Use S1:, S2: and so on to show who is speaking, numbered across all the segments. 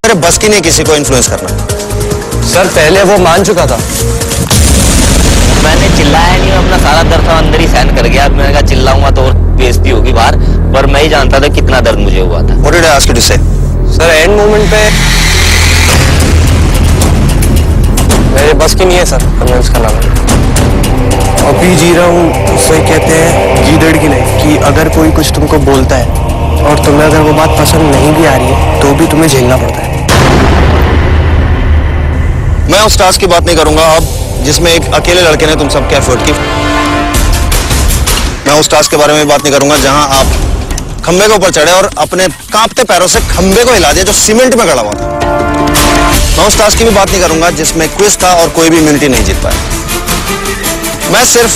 S1: मेरे बस की नहीं किसी को इन्फ्लुएंस करना।
S2: सर पहले वो मान चुका था।
S3: मैंने चिल्लाया नहीं, अपना सारा दर्द अंदर ही सहन कर गया। मैंने कहा चिल्लाऊंगा तो और बेइज्जती होगी बाहर, पर मैं ही जानता था कितना दर्द मुझे हुआ था।
S1: What did I ask you to say?
S2: Sir end moment पे मेरे बस की नहीं है सर कन्विंस करना।
S4: अभी जी रहा हूँ, उसे कहते हैं गीदड़ की लाइफ, कि अगर कोई कुछ तुमको बोलता है और तुम्हें अगर वो बात पसंद नहीं भी आ रही है तो भी तुम्हें झेलना पड़ता है।
S1: मैं उस टास्क की बात नहीं करूंगा अब जिसमें एक अकेले लड़के ने तुम सबके एफर्ट की। मैं उस टास्क के बारे में बात नहीं करूंगा जहां आप खंबे के ऊपर चढ़े और अपने कांपते पैरों से खंबे को हिला दिया जो सीमेंट में गड़ा हुआ था। मैं उस टास्क की भी बात नहीं करूंगा जिसमें क्विज था और कोई भी इम्यूनिटी नहीं जीत पाया। मैं सिर्फ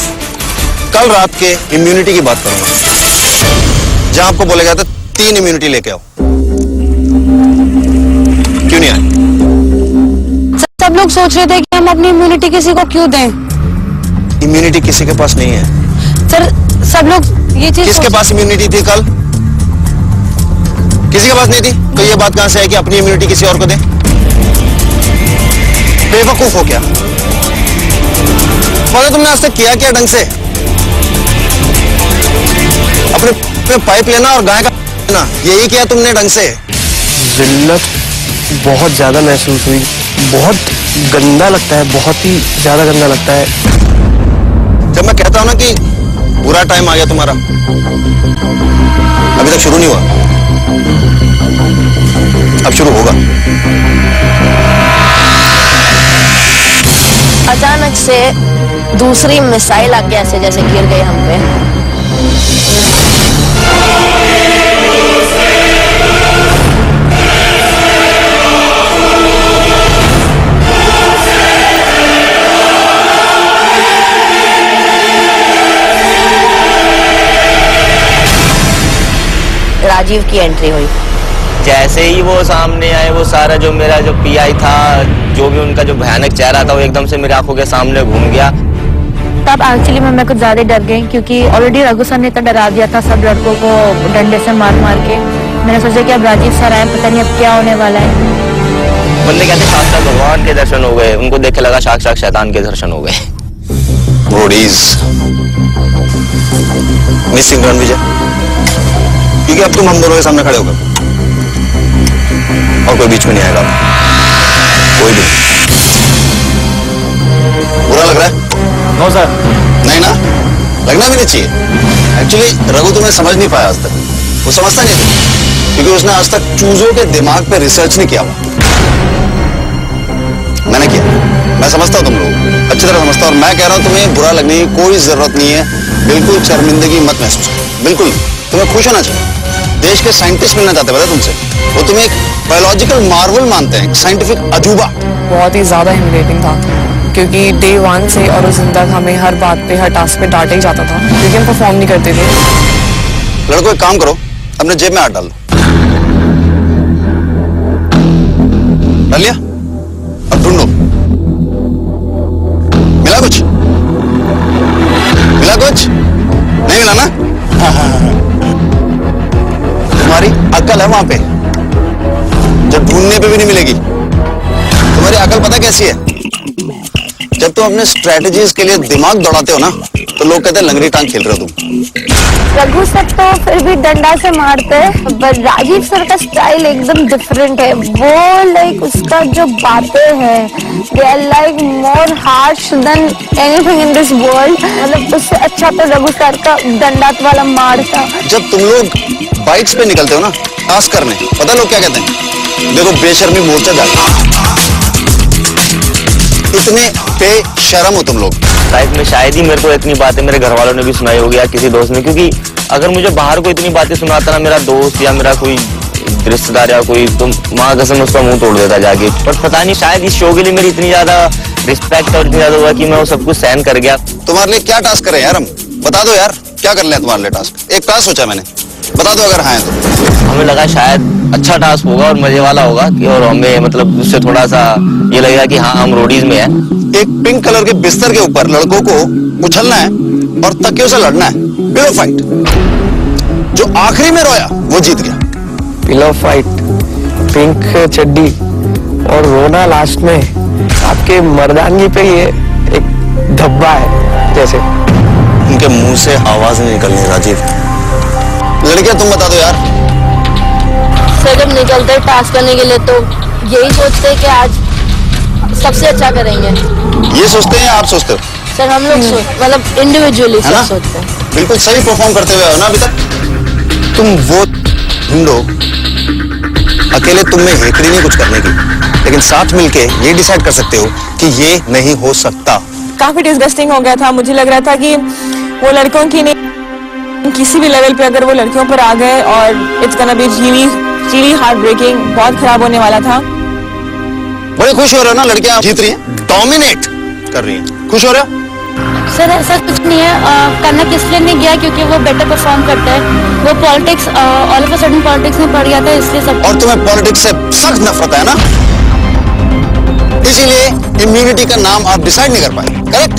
S1: कल रात के इम्यूनिटी की बात करूंगा जहां आपको बोला गया था 3 इम्यूनिटी लेके आओ। क्यों नहीं आए?
S5: सब लोग सोच रहे थे कि हम अपनी इम्यूनिटी किसी को क्यों दें।
S1: इम्यूनिटी किसी के पास नहीं है
S5: सर, सब लोग ये चीज
S1: किसके पास इम्यूनिटी थी कल? किसी के पास नहीं थी। तो ये बात कहां से है कि अपनी इम्यूनिटी किसी और को दें? बेवकूफ हो क्या? मतलब तुमने आज तक किया क्या ढंग से? अपने पाइप लेना और गाय का लेना, यही किया तुमने ढंग से?
S4: जिल्लत बहुत ज्यादा महसूस हुई, बहुत गंदा लगता है, बहुत ही ज्यादा गंदा लगता है।
S1: जब मैं कहता हूं ना कि बुरा टाइम आ गया तुम्हारा, अभी तक शुरू नहीं हुआ, अब शुरू होगा।
S6: अचानक से दूसरी मिसाइल आके ऐसे जैसे गिर गई हम पे। राजीव की एंट्री हुई।
S3: जैसे ही वो सामने आए, वो सारा जो मेरा जो पीआई था, जो भी उनका जो भयानक चेहरा था, वो एकदम से मेरी आंखों के सामने घूम गया।
S7: तब एक्चुअली मैं कुछ ज्यादा डर गई क्योंकि ऑलरेडी रघु सर ने इतना डरा दिया था सब लड़कों को डंडे से मार मार के। मैंने सोचा कि अब राजीव सर आए, पता नहीं अब क्या होने वाला है।
S3: बंदे कहते साक्षात भगवान के दर्शन हो गए, उनको देख के लगा साक्षात शैतान के दर्शन हो गए।
S1: रोडीज मिसिंग रणविजय, क्योंकि अब तुम हम दोनों के सामने खड़े होकर और कोई बीच में नहीं आएगा, कोई भी। बुरा लग रहा है?
S2: No sir.
S1: नहीं ना, लगना भी नहीं चाहिए। एक्चुअली रघु तुम्हें समझ नहीं पाया आज तक, वो समझता नहीं था क्योंकि उसने आज तक चूजों के दिमाग पे रिसर्च नहीं किया। मैंने किया, मैं समझता हूँ तुम लोग अच्छी तरह समझता हूँ, और मैं कह रहा हूँ तुम्हें बुरा लगने की कोई जरूरत नहीं है। बिल्कुल शर्मिंदगी मत महसूस करो, बिल्कुल तुम्हें खुश होना चाहिए। देश के साइंटिस्ट मिलना चाहते हैं तुमसे, वो तुम्हें एक बायोलॉजिकल मार्वल मानते हैं, साइंटिफिक अजूबा।
S8: बहुत ही ज्यादा ह्यूमिलेटिंग था क्योंकि डे 1 से और उस दिन तक हमें हर बात पे, हर टास्क पे डांटा ही जाता था क्योंकि हम परफॉर्म नहीं करते थे।
S1: लड़कों एक काम करो, अपने जेब में हाथ डाल लो। डाल लिया? अब ढूंढो, मिला कुछ? मिला कुछ? नहीं मिला ना? तुम्हारी अक्ल है वहां पे जो ढूंढने पे भी नहीं मिलेगी। तुम्हारी अक्ल पता कैसी है? जब तुम अपने स्ट्रेटजीज के लिए दिमाग दौड़ाते हो ना, तो लोग कहते हैं लंगड़ी टांग खेल रहे हो तुम।
S5: रघु सर तो फिर भी डंडा से मारते हैं, पर राजीव सर का स्टाइल एकदम डिफरेंट है। वो लाइक उसका जो बातें हैं, they are like more harsh than anything in this world. मतलब उससे अच्छा तो रघु सर का डंडा वाला मार था।
S1: जब तुम लोग बाइक्स पे निकलते हो ना टास्क करने, पता लोग क्या कहते हैं? देखो बेशर्मी मोर्चा जाता। इतने बेशर्म हो तुम लोग।
S3: लाइफ में शायद ही मेरे को इतनी बातें मेरे घर वालों ने भी सुनाई होगी या किसी दोस्त ने, क्योंकि अगर मुझे बाहर कोई इतनी बातें सुनाता ना मेरा दोस्त या मेरा कोई रिश्तेदार या कोई, तो माँ कसम उसका मुंह तोड़ देता जाके। पर पता नहीं शायद इस शो के लिए मेरी इतनी ज्यादा रिस्पेक्ट और इतनी ज्यादा हुआ कि मैं वो सब कुछ सहन कर गया।
S1: तुम्हारे लिए क्या टास्क करें यार हम? बता दो यार, क्या कर ले तुम्हारे लिए टास्क? एक टास्क सोचा मैंने, बता दो अगर हाँ है तो।
S3: हमें लगा शायद अच्छा टास्क होगा और मजे वाला होगा कि, और हमें मतलब उससे थोड़ा सा ये लगेगा कि हाँ हम रोडीज में हैं।
S1: एक पिंक कलर के बिस्तर के ऊपर लड़कों को उछलना है और तकियों से लड़ना है, पिलो फाइट। जो आखिरी में रोया वो जीत गया।
S4: पिलो फाइट पिंक चड्डी और रोना लास्ट में, आपके मर्दानगी पे ये एक धब्बा है जैसे।
S1: उनके मुंह से आवाज नहीं निकलनी राजीव। लड़कियां तुम बता दो यार।
S6: सर जब निकलते हैं टास्क करने के लिए तो यही सोचते हैं कि आज सबसे अच्छा करेंगे।
S1: ये सोचते हैं या आप सोचते हो?
S6: सर हम लोग मतलब इंडिविजुअली
S1: है ना?
S6: सोचते हैं।
S1: बिल्कुल सही परफॉर्म करते हुए हो ना अभी तक। तुम वो ढूंढो, अकेले तुम में हेकड़ी नहीं कुछ करने की, लेकिन साथ मिलके ये डिसाइड कर सकते हो कि ये नहीं हो सकता।
S8: काफी डिस्गस्टिंग हो गया था। मुझे लग रहा था कि वो लड़कों की नहीं, किसी भी लेवल पे अगर वो लड़कियों पर आ गए और it's gonna be really heart breaking, बहुत खराब होने वाला था।
S1: बड़े खुश हो रहे हो ना, लड़कियां जीत रही हैं, डोमिनेट कर रही हैं, खुश हो रहे हो?
S7: सर ऐसा कुछ नहीं है, कनक इसलिए नहीं गया क्योंकि वो बेटर परफॉर्म करता है। वो politics all of a sudden politics में पड़ गया था, इसलिए सब।
S1: और तुम्हें पॉलिटिक्स से सख्त नफरत है ना, इसीलिए इम्यूनिटी का नाम आप डिसाइड नहीं कर पाए। करेक्ट?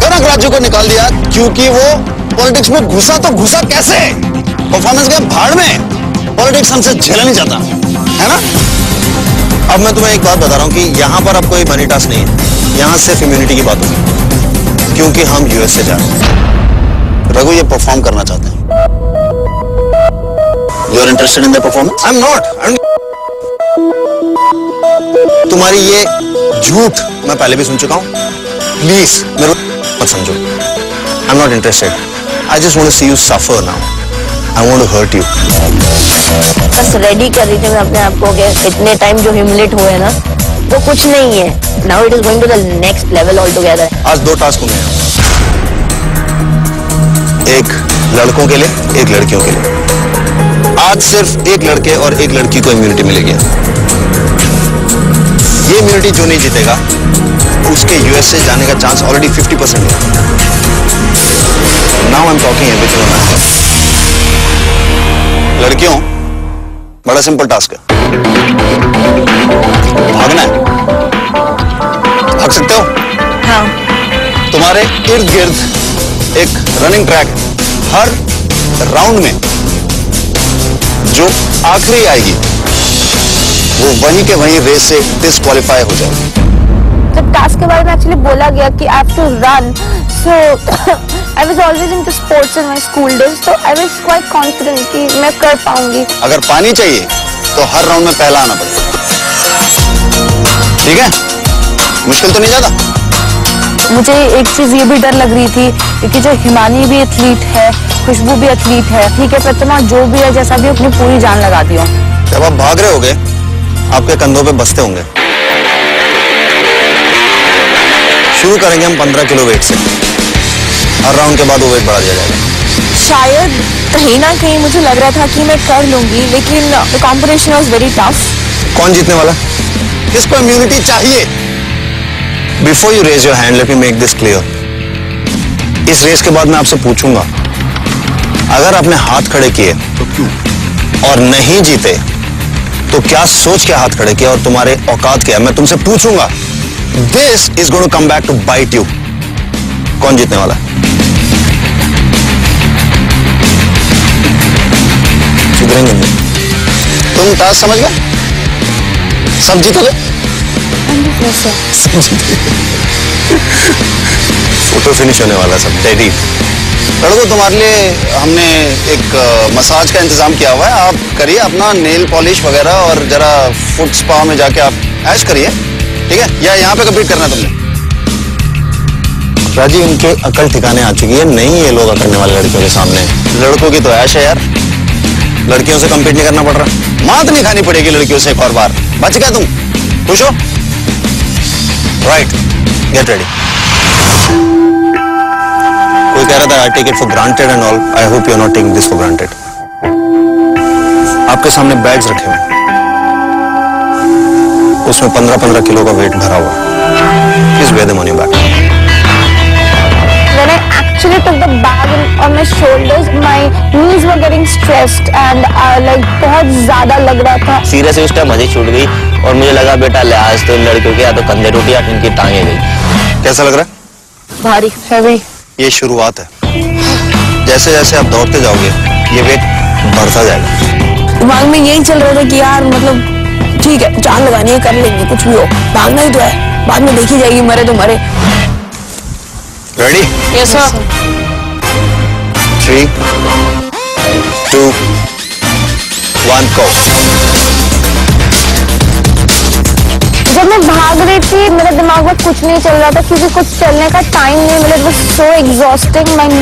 S1: कनक राज्य को निकाल दिया क्योंकि वो पॉलिटिक्स में घुसा, तो घुसा कैसे? परफॉर्मेंस के भाड़ में। पॉलिटिक्स हमसे झेला नहीं जाता, है ना? अब मैं तुम्हें एक बात बता रहा हूं कि यहां पर अब कोई मनी टास्क नहीं है, यहां सिर्फ इम्यूनिटी की बात होगी, क्योंकि हम यूएस से जा रहे हैं। रघु ये परफॉर्म करना चाहते हैं। You are interested in the performance? I am not. तुम्हारी ये झूठ मैं पहले भी सुन चुका हूं, प्लीज मेरे को मत समझो। I am not interested. I just want to see you suffer now. I want to hurt you.
S6: बस रेडी कर रही थी मैं अपने आप को कि इतने टाइम जो ह्यूमिलेट हुए ना वो कुछ नहीं है। Now it is going to the next level all together.
S1: आज दो टास्क होंगे, एक लड़कों के लिए, एक लड़कियों के लिए। आज सिर्फ एक लड़के और एक लड़की को इम्यूनिटी मिलेगी। ये इम्यूनिटी जो नहीं जीतेगा उसके यूएस से जाने का चांस ऑलरेडी 50% है। Now I am talking everything on my heart. लड़कियों, बड़ा सिंपल टास्क है, भागना है। भाग सकते हो?
S8: हाँ।
S1: तुम्हारे इर्द गिर्द एक रनिंग ट्रैक है, हर राउंड में जो आखिरी आएगी वो वहीं के वहीं रेस से डिस्क्वालीफाई हो जाएगी।
S5: जब टास्क के बारे में एक्चुअली बोला गया कि I have to run, so I was always into sports in my school days, तो आई वाज क्वाइट कॉन्फिडेंट कि मैं कर पाऊंगी।
S1: अगर पानी चाहिए तो हर राउंड में पहला आना पड़ेगा, ठीक है? मुश्किल तो नहीं ज्यादा?
S7: मुझे एक चीज ये भी डर लग रही थी क्योंकि जो हिमानी भी एथलीट है, खुशबू भी एथलीट है, ठीक है, प्रतिमा जो भी है, जैसा भी, अपनी पूरी जान लगाती हूँ।
S1: जब आप भाग रहे होगे आपके कंधों पे बस्ते होंगे। शुरू करेंगे हम 15 किलो वेट से, हर राउंड के बाद वो वेट बढ़ा दिया जाएगा।
S8: शायद कहीं ना कहीं मुझे लग रहा था कि मैं कर लूंगी, लेकिन the competition was very tough.
S1: कौन जीतने वाला? किसको इम्यूनिटी चाहिए? Before you raise your hand, let me make this clear. इस रेस के बाद मैं आपसे पूछूंगा, अगर आपने हाथ खड़े किए तो क्यों, और नहीं जीते तो क्या सोच के हाथ खड़े किए और तुम्हारे औकात क्या? मैं तुमसे पूछूंगा। This is going to come back to bite you. कौन जीतने वाला? सुधरेंगे नहीं। तुम टास्क समझ गए? सब जीतोगे? सब जीतोगे। फोटो फिनिश होने वाला, सब रेडी। लड़कों, तुम्हारे लिए हमने एक मसाज का इंतजाम किया हुआ है। आप करिए अपना नेल पॉलिश वगैरह और जरा फुट स्पा में जाके आप ऐश करिए, ठीक है? या यहाँ पे कम्पीट करना तुमने? राजी, इनके अकल ठिकाने आ चुकी है, नहीं ये लोग करने वाले लड़कियों के सामने। लड़कों की तो ऐश है यार, लड़कियों से कम्पीट नहीं करना पड़ रहा। मात नहीं खानी पड़ेगी लड़कियों से एक और बार। बच गया तुम? खुश हो? Right, get ready. कोई कह रहा था I take it for granted and all. I hope you are not taking this for granted. आपके सामने बैग्स रखे हुए, उसमें 15-15 किलो का वेट भरा हुआ। Please wear them on your back.
S5: When I actually took the bag on my shoulders, my knees were getting stressed and like बहुत ज़्यादा लग रहा था।
S3: सीरियसली उस टाइम मजे छूट गई और मुझे लगा बेटा लिहाज तो इन लड़कियों के या तो कंधे टूटी या इनकी टांगे गई।
S1: कैसा लग रहा है?
S6: भारी, हैवी।
S1: ये शुरुआत है, जैसे जैसे आप दौड़ते जाओगे ये वेट बढ़ता जाएगा।
S8: दिमाग में यही चल रहा था कि यार मतलब ठीक है, जान लगानी है, कर लेंगे, कुछ भी हो, भागना ही तो है, बाद में देखी जाएगी, मरे तो मरे।
S1: रेडी?
S8: Yes sir.
S1: 3, 2, 1 go।
S5: जब मैं भाग रही थी मेरे दिमाग में कुछ नहीं चल रहा था क्योंकि कुछ चलने का टाइम नहीं मिला। It was so exhausting.